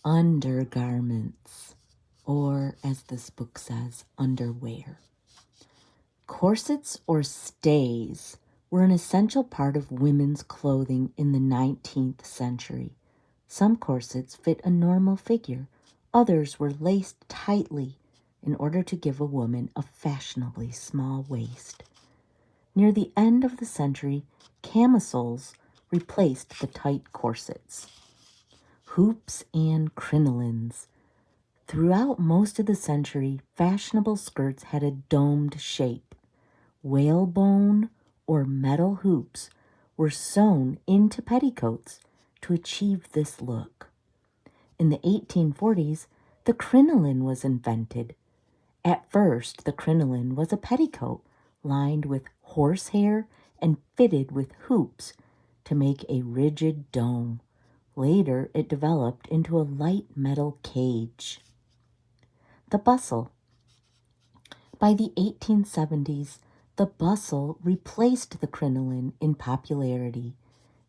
undergarments, or as this book says, underwear. Corsets or stays were an essential part of women's clothing in the 19th century. Some corsets fit a normal figure. Others were laced tightly in order to give a woman a fashionably small waist. Near the end of the century, camisoles replaced the tight corsets. Hoops and crinolines. Throughout most of the century, fashionable skirts had a domed shape. Whalebone or metal hoops were sewn into petticoats to achieve this look. In the 1840s, the crinoline was invented. At first, the crinoline was a petticoat lined with horsehair and fitted with hoops to make a rigid dome. Later, it developed into a light metal cage. The bustle. By the 1870s, the bustle replaced the crinoline in popularity.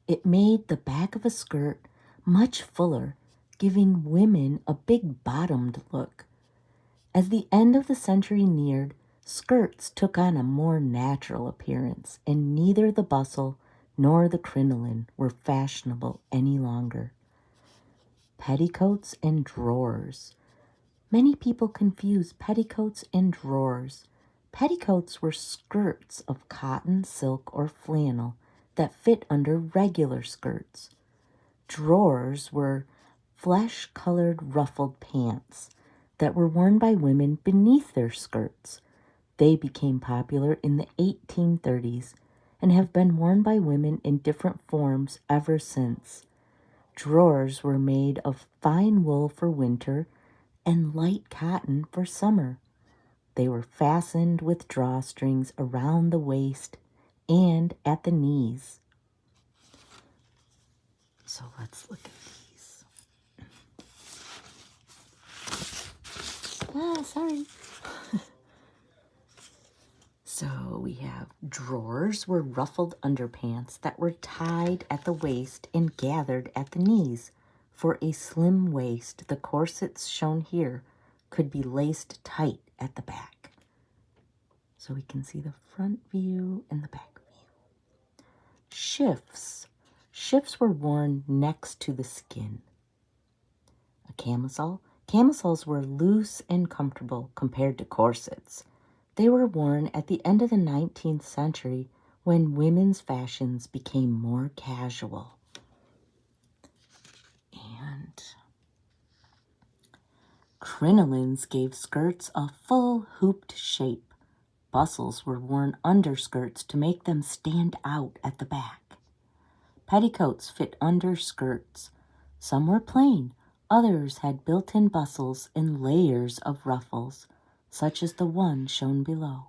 It made the back of a skirt much fuller, giving women a big-bottomed look. As the end of the century neared, skirts took on a more natural appearance, and neither the bustle nor the crinoline were fashionable any longer. Petticoats and drawers. Many people confuse petticoats and drawers. Petticoats were skirts of cotton, silk, or flannel that fit under regular skirts. Drawers were flesh-colored ruffled pants that were worn by women beneath their skirts. They became popular in the 1830s and have been worn by women in different forms ever since. Drawers were made of fine wool for winter and light cotton for summer. They were fastened with drawstrings around the waist and at the knees. So let's look at these. Sorry. So we have drawers were ruffled underpants that were tied at the waist and gathered at the knees. For a slim waist, the corsets shown here could be laced tight at the back. So we can see the front view and the back view. Shifts. Shifts were worn next to the skin. A camisole. Camisoles were loose and comfortable compared to corsets. They were worn at the end of the 19th century when women's fashions became more casual. And crinolines gave skirts a full hooped shape. Bustles were worn under skirts to make them stand out at the back. Petticoats fit under skirts. Some were plain, others had built-in bustles and layers of ruffles, such as the one shown below.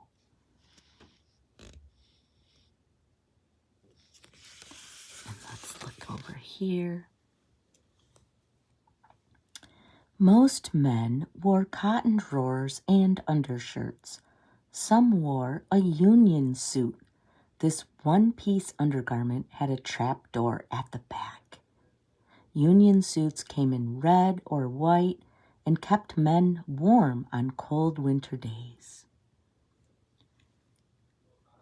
And let's look over here. Most men wore cotton drawers and undershirts. Some wore a union suit. This one-piece undergarment had a trap door at the back. Union suits came in red or white and kept men warm on cold winter days.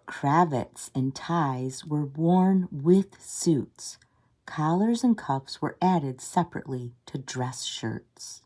Cravats and ties were worn with suits. Collars and cuffs were added separately to dress shirts.